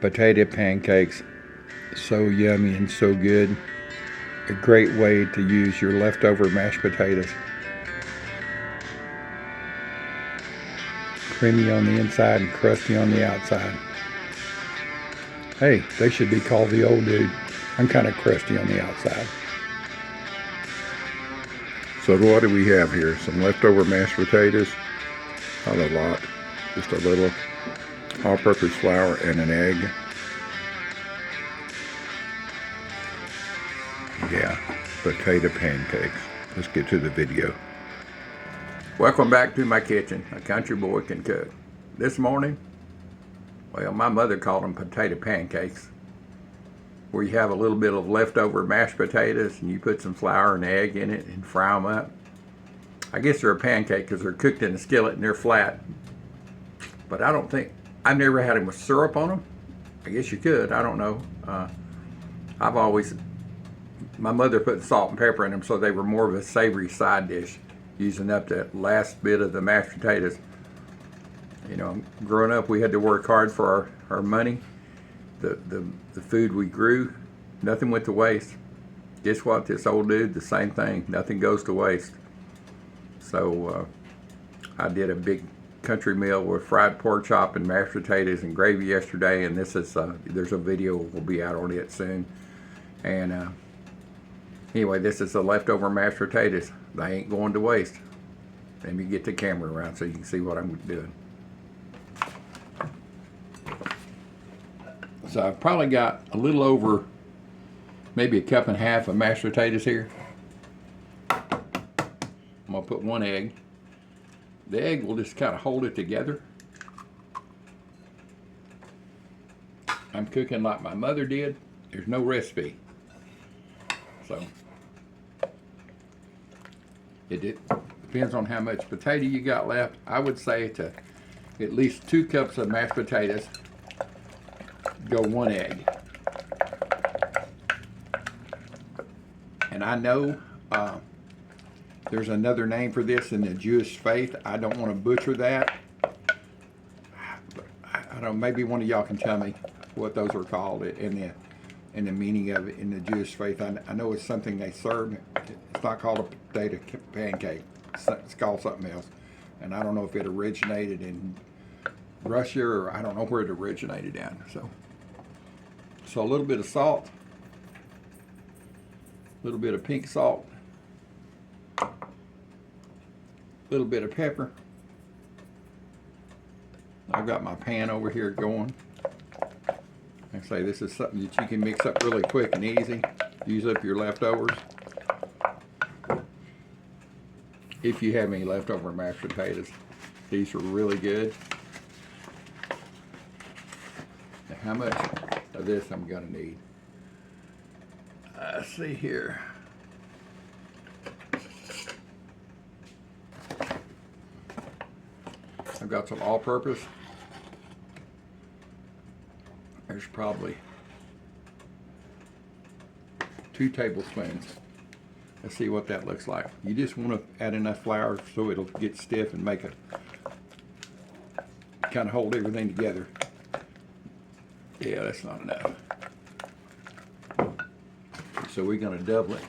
Potato pancakes, so yummy and so good. A great way to use your leftover mashed potatoes. Creamy on the inside and crusty on the outside. Hey, they should be called the old dude. I'm kind of crusty on the outside. So what do we have here? Some leftover mashed potatoes. Not a lot, just a little. All-purpose flour and an egg. Yeah, potato pancakes. Let's get to the video. Welcome back to my kitchen. A country boy can cook. This morning, well, my mother called them potato pancakes, where you have a little bit of leftover mashed potatoes and you put some flour and egg in it and fry them up. I guess they're a pancake because they're cooked in a skillet and they're flat. But I've never had them with syrup on them. I guess you could, I don't know. My mother put salt and pepper in them, so they were more of a savory side dish, using up that last bit of the mashed potatoes. You know, growing up, we had to work hard for our money. The food we grew, nothing went to waste. Guess what? This old dude, the same thing. Nothing goes to waste. So I did a big country meal with fried pork chop and mashed potatoes and gravy yesterday, and this is there's a video will be out on it soon. And anyway, this is the leftover mashed potatoes. They ain't going to waste. Let me get the camera around so you can see what I'm doing. So I've probably got a little over maybe a cup and a half of mashed potatoes here. I'm gonna put one egg. The egg will just kind of hold it together. I'm cooking like my mother did. There's no recipe. So it depends on how much potato you got left. I would say to at least 2 cups of mashed potatoes, go 1 egg. And I know there's another name for this in the Jewish faith. I don't want to butcher that. But I don't know, maybe one of y'all can tell me what those are called in the meaning of it in the Jewish faith. I know it's something they serve. It's not called a potato pancake. It's called something else. And I don't know if it originated in Russia or I don't know where it originated in. So a little bit of salt, a little bit of pink salt, a little bit of pepper. I've got my pan over here going. Like I say, this is something that you can mix up really quick and easy. Use up your leftovers. If you have any leftover mashed potatoes, these are really good. Now, how much of this I'm gonna need? Let's see here. I've got some all-purpose. There's probably 2 tablespoons. Let's see what that looks like. You just want to add enough flour so it'll get stiff and make it kind of hold everything together. Yeah, that's not enough. So we're going to double it.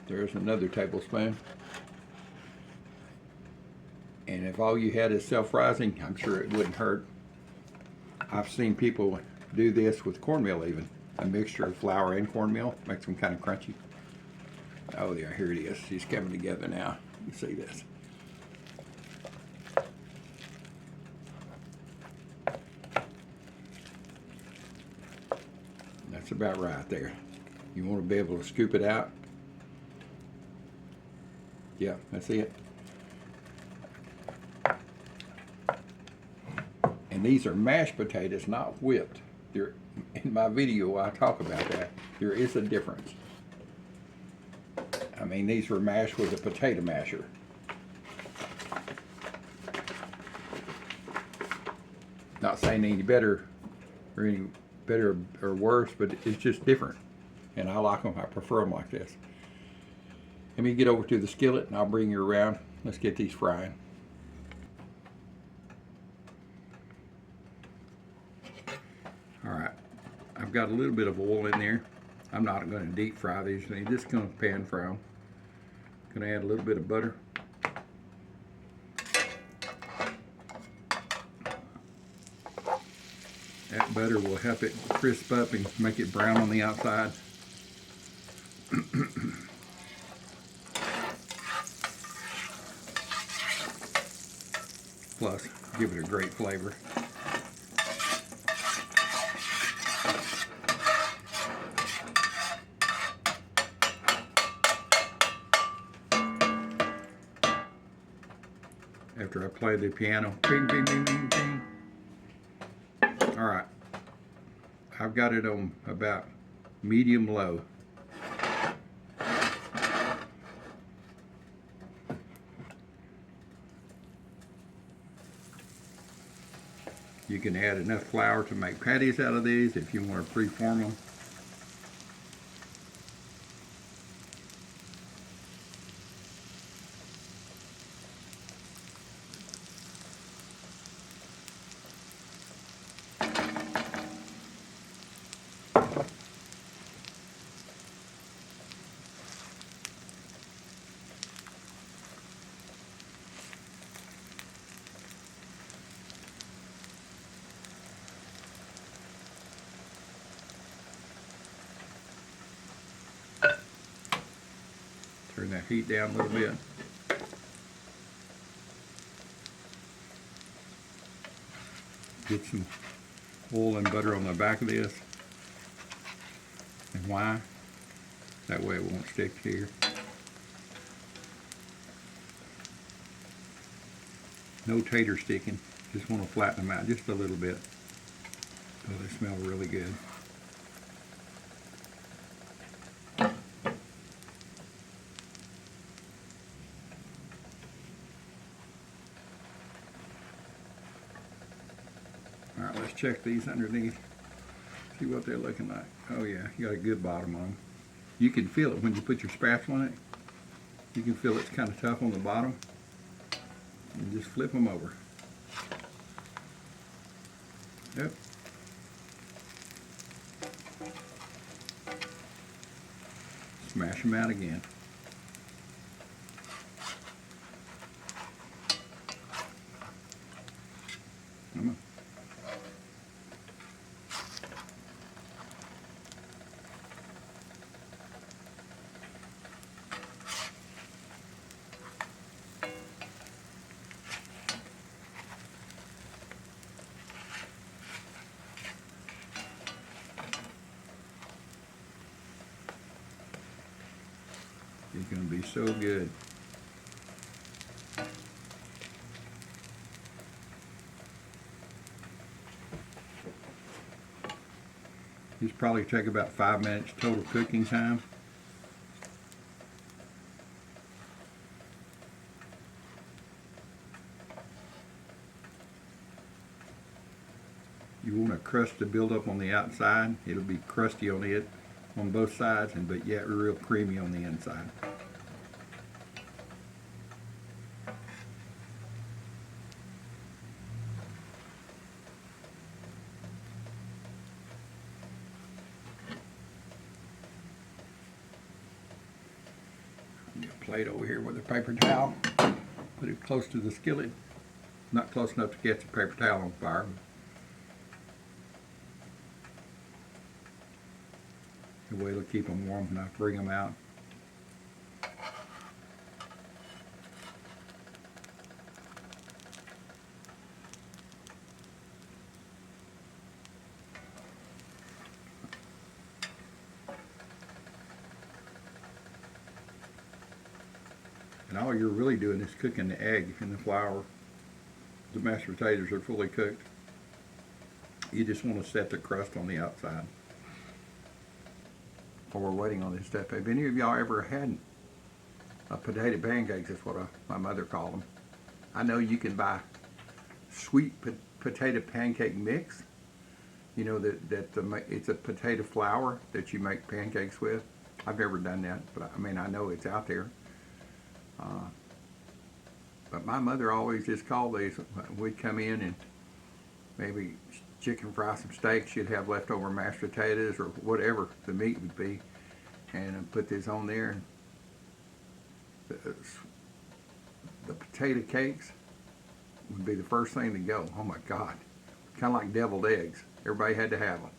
There's another tablespoon. And if all you had is self-rising, I'm sure it wouldn't hurt. I've seen people do this with cornmeal even. A mixture of flour and cornmeal makes them kind of crunchy. Oh yeah, here it is. She's coming together now. You see this. That's about right there. You want to be able to scoop it out. Yeah, that's it. And these are mashed potatoes, not whipped. In my video, I talk about that. There is a difference. I mean, these were mashed with a potato masher. Not saying any better or worse, but it's just different. And I like them. I prefer them like this. Let me get over to the skillet and I'll bring you around. Let's get these frying. All right, I've got a little bit of oil in there. I'm not going to deep fry these. I'm just going to pan fry them. Going to add a little bit of butter. That butter will help it crisp up and make it brown on the outside. Plus, give it a great flavor. After I play the piano, bing, bing, bing, bing, bing. All right, I've got it on about medium low. You can add enough flour to make patties out of these if you want to pre-form them. Turn that heat down a little bit. Get some oil and butter on the back of this. And why? That way it won't stick here. No tater sticking. Just want to flatten them out just a little bit. Oh, they smell really good. All right, let's check these underneath. See what they're looking like. Oh yeah, you got a good bottom on them. You can feel it when you put your spatula on it. You can feel it's kind of tough on the bottom. And just flip them over. Yep. Smash them out again. Come on. It's going to be so good. These probably take about 5 minutes total cooking time. You want a crust to build up on the outside. It'll be crusty on it on both sides, but yet real creamy on the inside. Get a plate over here with a paper towel. Put it close to the skillet. Not close enough to catch the paper towel on fire. The way it'll keep them warm when I bring them out. And all you're really doing is cooking the egg and the flour. The mashed potatoes are fully cooked. You just want to set the crust on the outside. While we're waiting on this stuff, have any of y'all ever had potato pancakes? That's what my mother called them. I know you can buy sweet potato pancake mix. You know it's a potato flour that you make pancakes with. I've never done that, but I mean I know it's out there. But my mother always just called these. We'd come in and maybe chicken fry some steaks, you'd have leftover mashed potatoes or whatever the meat would be, and put this on there. And the potato cakes would be the first thing to go. Oh my God, kind of like deviled eggs. Everybody had to have them.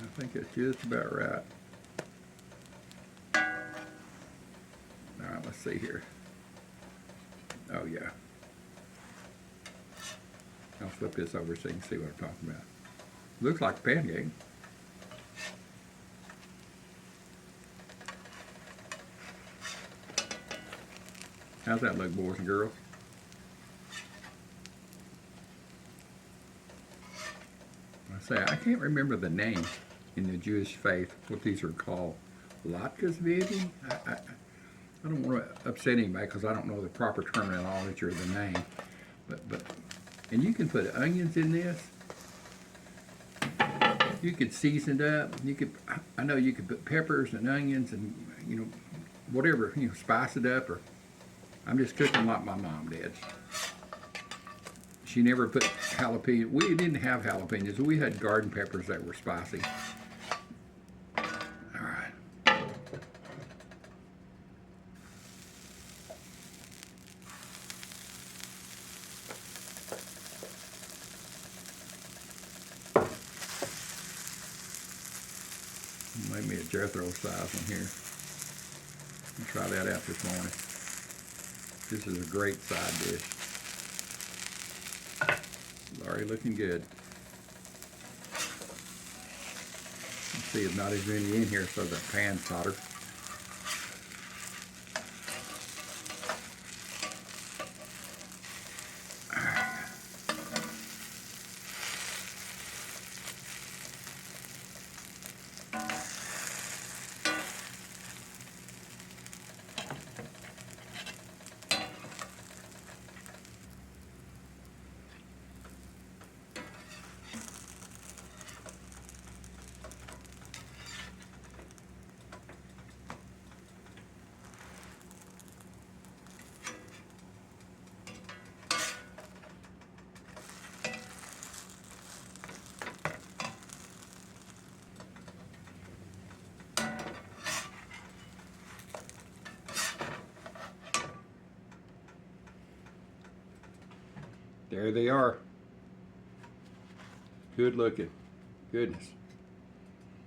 I think that's just about right. All right, let's see here. Oh yeah. I'll flip this over so you can see what I'm talking about. Looks like a pancake. How's that look, boys and girls? I say, I can't remember the name in the Jewish faith, what these are called. Latkes, maybe? I don't want to upset anybody because I don't know the proper terminology or the name. But and you can put onions in this. You could season it up. You could, I know you could put peppers and onions and, you know, whatever, you know, spice it up. Or I'm just cooking like my mom did. She never put jalapeno. We didn't have jalapenos. We had garden peppers that were spicy. All right. Made me a Jethro size one here. I'll try that out this morning. This is a great side dish. It's already looking good. Let's see, if not as many in here, so the pan's hotter. There they are. Good looking. Goodness.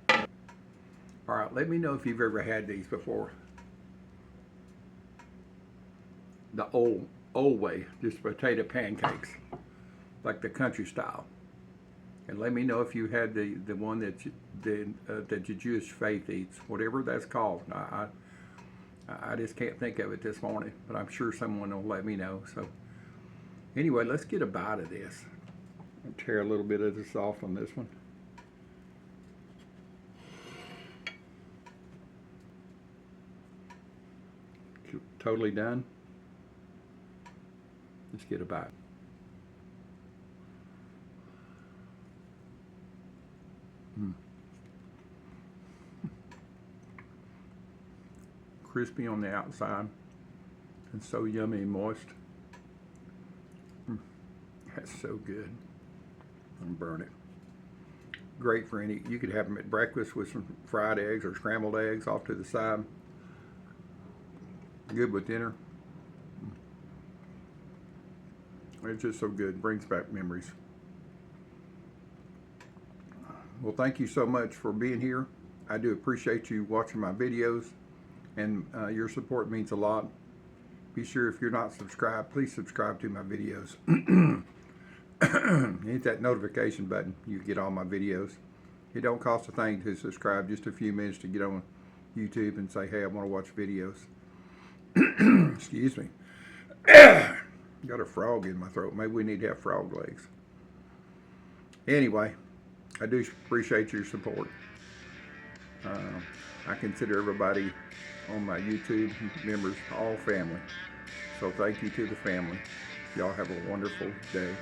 All right, let me know if you've ever had these before. The old way, just potato pancakes, like the country style. And let me know if you had the one that the Jewish faith eats, whatever that's called. I just can't think of it this morning, but I'm sure someone will let me know. So anyway, let's get a bite of this. I'll tear a little bit of this off on this one. Totally done. Let's get a bite. Crispy on the outside and so yummy and moist. That's so good. I'm gonna burn it. Great for any, you could have them at breakfast with some fried eggs or scrambled eggs off to the side. Good with dinner. It's just so good, brings back memories. Well, thank you so much for being here. I do appreciate you watching my videos, and your support means a lot. Be sure, if you're not subscribed, please subscribe to my videos. Hit that notification button, you get all my videos. It don't cost a thing to subscribe, just a few minutes to get on YouTube and say, hey, I want to watch videos. Excuse me. Got a frog in my throat. Maybe we need to have frog legs. Anyway, I do appreciate your support. I consider everybody on my YouTube members all family. So thank you to the family. Y'all have a wonderful day.